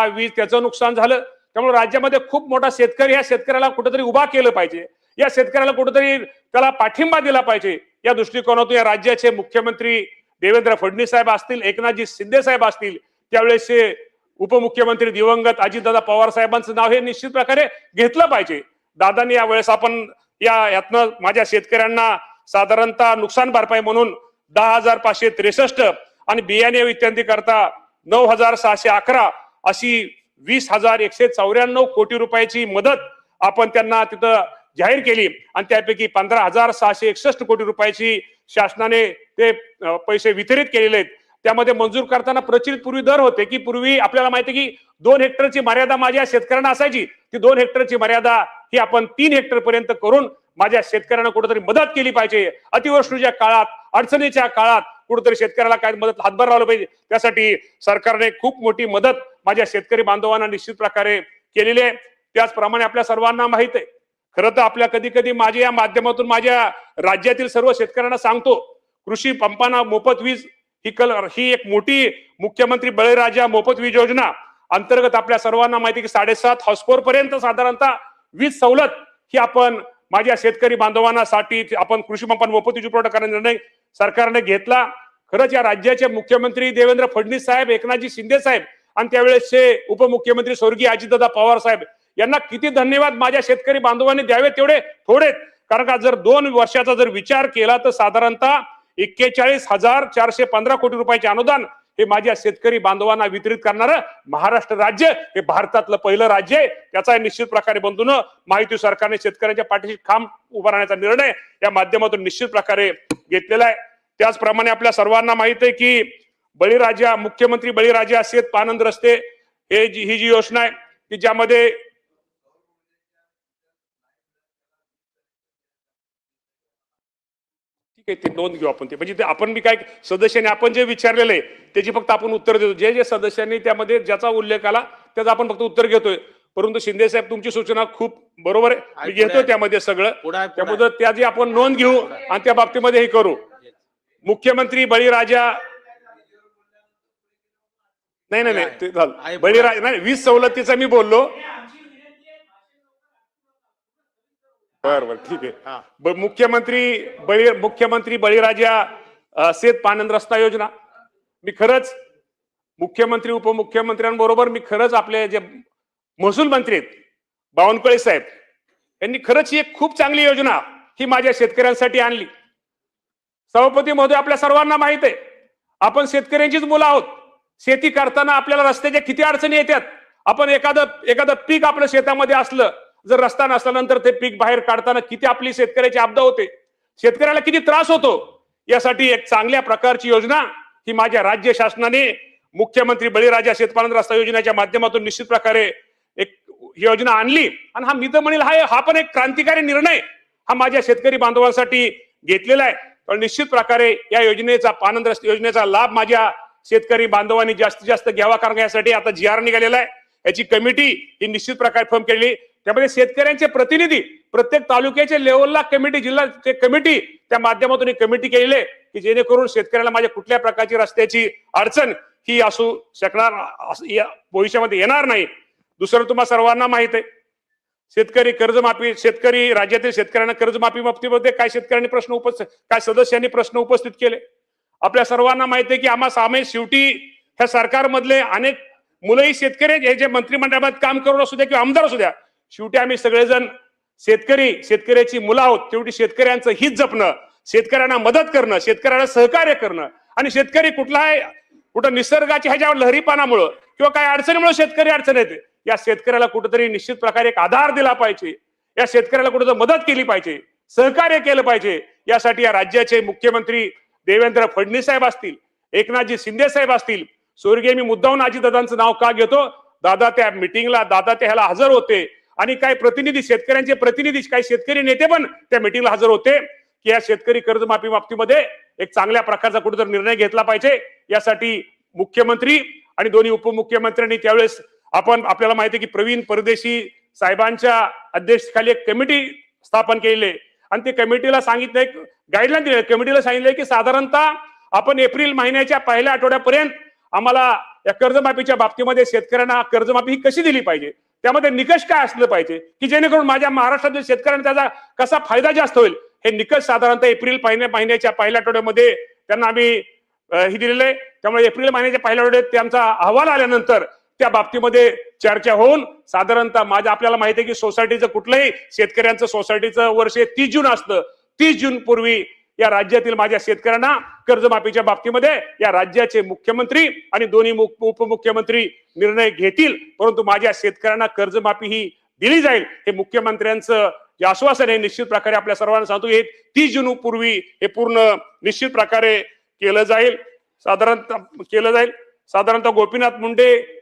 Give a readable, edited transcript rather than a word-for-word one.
वीज त्याचं नुकसान झालं। त्यामुळे राज्यामध्ये खूप मोठा शेतकरी, या शेतकऱ्याला कुठेतरी उभा केलं पाहिजे, या शेतकऱ्याला कुठेतरी त्याला पाठिंबा दिला पाहिजे। या दृष्टिकोनातून या राज्याचे मुख्यमंत्री देवेंद्र फडणवीस साहेब असतील, एकनाथजी शिंदे साहेब असतील, त्यावेळेसचे उपमुख्यमंत्री दिवंगत अजितदादा पवार साहेबांचं नाव हे निश्चित प्रकारे घेतलं पाहिजे। दादांनी यावेळेस आपण यातनं माझ्या शेतकऱ्यांना साधारणतः नुकसान भरपाई म्हणून 10,563 आणि बियाणे इत्यादी करता 9,611 अशी 20,194 कोटी रुपयाची मदत आपण त्यांना तिथं जाहीर केली आणि त्यापैकी 15,661 कोटी रुपयाची शासनाने ते पैसे वितरित केलेले आहेत। त्यामध्ये मंजूर करताना प्रचलित पूर्वी दर होते की पूर्वी आपल्याला माहिती की 2 हेक्टरची मर्यादा माझ्या शेतकऱ्यांना असायची, ती 2 हेक्टरची मर्यादा ही आपण 3 हेक्टर पर्यंत करून माझ्या शेतकऱ्यांना कुठेतरी मदत केली पाहिजे। अतिवृष्टीच्या काळात, अडचणीच्या काळात कुठेतरी शेतकऱ्याला काय मदत हातभार लावला पाहिजे, त्यासाठी सरकारने खूप मोठी मदत माझ्या शेतकरी बांधवांना निश्चित प्रकारे केलेली आहे। त्याचप्रमाणे आपल्या सर्वांना माहित आहे, खरं तर आपल्या कधी कधी माझ्या या माध्यमातून माझ्या राज्यातील सर्व शेतकऱ्यांना सांगतो, कृषी पंपांना मोफत वीज ही एक मोठी मुख्यमंत्री बळीराजा मोफत वीज योजना अंतर्गत आपल्या सर्वांना माहिती की 7.5 हॉर्सपावर पर्यंत साधारणतः वीज सवलत ही आपण माझ्या शेतकरी बांधवांसाठी आपण कृषी पंपांना मोफत वीज पुरवठा करण्याचा निर्णय सरकारने घेतला। खरंच या राज्याचे मुख्यमंत्री देवेंद्र फडणवीस साहेब, एकनाथजी शिंदे साहेब आणि त्यावेळेसचे उपमुख्यमंत्री स्वर्गीय अजितदादा पवार साहेब यांना किती धन्यवाद माझ्या शेतकरी बांधवांनी द्यावे तेवढे थोडेत। कारण का जर 2 वर्षाचा जर विचार केला तर साधारणतः 41,415 कोटी रुपयाचे अनुदान हे माझ्या शेतकरी बांधवांना वितरित करणारं महाराष्ट्र राज्य हे भारतातलं पहिलं राज्य आहे। त्याचा निश्चित प्रकारे बंधूंनो महायुती सरकारने शेतकऱ्यांच्या पाठीशी ठाम उभा राहण्याचा निर्णय या माध्यमातून निश्चित प्रकारे घेतलेला आहे। त्याचप्रमाणे आपल्या सर्वांना माहित आहे की बळीराजा, मुख्यमंत्री बळीराजा शेत पानंद रस्ते ही जी योजना आहे की ज्यामध्ये ठीक आहे, ते नोंद घेऊ आपण, ते म्हणजे ते आपण बी काय सदस्यांनी आपण जे विचारलेलं आहे त्याची फक्त आपण उत्तर देतो, जे जे सदस्यांनी त्यामध्ये ज्याचा उल्लेख आला त्याचा आपण फक्त उत्तर घेतोय। परंतु शिंदे साहेब तुमची सूचना खूप बरोबर आहे, मी घेतो त्यामध्ये सगळं, त्यामुळे त्याची आपण नोंद घेऊ आणि त्या बाबतीमध्ये हे करू। मुख्यमंत्री बळीराजा नाही ते झालं, बळीराजा नाही, वीज सवलतीचा मी बोललो। बरोबर, ठीक आहे। मुख्यमंत्री बळीराजा शेत पानंद रस्ता योजना, मी खरंच मुख्यमंत्री उपमुख्यमंत्र्यांबरोबर मी खरंच आपले जे महसूल मंत्री आहेत बावनकुळे साहेब यांनी खरंच ही एक खूप चांगली योजना ही माझ्या शेतकऱ्यांसाठी आणली। सभापती महोदय, आपल्या सर्वांना माहित आहे आपण शेतकऱ्यांचीच मुलं आहोत। शेती करताना आपल्याला रस्त्याच्या किती अडचणी येतात। आपण एखादं पीक आपल्या शेतामध्ये असलं, जर रस्ता नसल्यानंतर ते पीक बाहेर काढताना किती आपली शेतकऱ्याची आपदा होते, शेतकऱ्याला किती त्रास होतो। यासाठी एक चांगल्या प्रकारची योजना ही माझ्या राज्य शासनाने मुख्यमंत्री बळीराजा शेतपालन रस्ता योजनेच्या माध्यमातून निश्चित प्रकारे एक योजना आणली आणि हा मी तर म्हणेल हा पण एक क्रांतिकारी निर्णय हा माझ्या शेतकरी बांधवांसाठी घेतलेला आहे। पण निश्चित प्रकारे या योजनेचा पानंद रस्ता योजनेचा लाभ माझ्या शेतकरी बांधवांनी जास्तीत जास्त घ्यावा, कारण यासाठी आता GR निघालेला आहे, याची कमिटी ही निश्चित प्रकारे फॉर्म केली। त्यामध्ये शेतकऱ्यांचे प्रतिनिधी प्रत्येक तालुक्याच्या लेवलला कमिटी, जिल्हा कमिटी त्या माध्यमातून ही कमिटी केलेली आहे की जेणेकरून शेतकऱ्याला माझ्या कुठल्या प्रकारची रस्त्याची अडचण ही असू शकणार भविष्यामध्ये येणार नाही। दुसरं तुम्हा सर्वांना माहित आहे शेतकरी कर्जमाफी, राज्यातील शेतकऱ्यांना कर्जमाफी बाबतीमध्ये काय सदस्यांनी प्रश्न उपस्थित केले। आपल्या सर्वांना माहिती आहे की आम्हा सामे शेवटी ह्या सरकारमधले अनेक मुलंही शेतकरी हे जे मंत्रिमंडळात काम करून असू द्या किंवा आमदार असू द्या, शेवटी आम्ही सगळेजण शेतकऱ्याची मुलं आहोत। शेवटी शेतकऱ्यांचं हित जपणं, शेतकऱ्यांना मदत करणं, शेतकऱ्याला सहकार्य करणं आणि शेतकरी कुठं निसर्गाच्या ह्याच्या लहरीपानामुळं किंवा काही अडचणीमुळे शेतकरी अडचण येते, या शेतकऱ्याला कुठेतरी निश्चित प्रकारे एक आधार दिला पाहिजे, या शेतकऱ्याला कुठेतरी मदत केली पाहिजे, सहकार्य केलं पाहिजे। यासाठी या राज्याचे मुख्यमंत्री देवेंद्र फडणवीस साहेब असतील, एकनाथजी शिंदे साहेब असतील, स्वर्गीय मी मुद्दाहून अजितदादांचं नाव का घेतो, दादा त्या मिटिंगला ह्याला हजर होते आणि काही प्रतिनिधी, शेतकऱ्यांचे प्रतिनिधी, काही शेतकरी नेते पण त्या मिटिंगला हजर होते की या शेतकरी कर्जमाफी बाबतीमध्ये एक चांगल्या प्रकारचा कुठेतरी निर्णय घेतला पाहिजे। यासाठी मुख्यमंत्री आणि दोन्ही उपमुख्यमंत्र्यांनी त्यावेळेस आपल्याला माहिती आहे की प्रवीण परदेशी साहेबांच्या अध्यक्षतेखाली एक कमिटी स्थापन केलेली आणि ते कमिटीला सांगितलंय, गाईडलाईन दिले, कमिटीला सांगितलंय की साधारणतः आपण एप्रिल महिन्याच्या पहिल्या आठवड्यापर्यंत आम्हाला या कर्जमाफीच्या बाबतीमध्ये शेतकऱ्यांना कर्जमाफी ही कशी दिली पाहिजे, त्यामध्ये निकष काय असलं पाहिजे की जेणेकरून माझ्या महाराष्ट्रातील शेतकऱ्यांना त्याचा कसा फायदा जास्त होईल, हे निकष साधारणतः एप्रिल महिन्याच्या पहिल्या आठवड्यामध्ये त्यांना आम्ही ही दिलेलं आहे. त्यामुळे एप्रिल महिन्याच्या पहिल्या आठवड्यात त्यांचा अहवाल आल्यानंतर त्या बाबतीमध्ये चर्चा होऊन साधारणतः आपल्याला माहिती आहे की सोसायटीचं कुठलंही शेतकऱ्यांचं सोसायटीचं वर्ष 30 जून असतं. 30 जून पूर्वी या राज्यातील माझ्या शेतकऱ्यांना कर्जमाफीच्या बाबतीमध्ये या राज्याचे मुख्यमंत्री आणि दोन्ही उपमुख्यमंत्री निर्णय घेतील, परंतु माझ्या शेतकऱ्यांना कर्जमाफी ही दिली जाईल हे मुख्यमंत्र्यांचं जे आश्वासन आहे निश्चित प्रकारे आपल्या सर्वांना सांगतो. हे 30 जून पूर्वी हे पूर्ण निश्चित प्रकारे केलं जाईल. साधारणतः गोपीनाथ मुंडे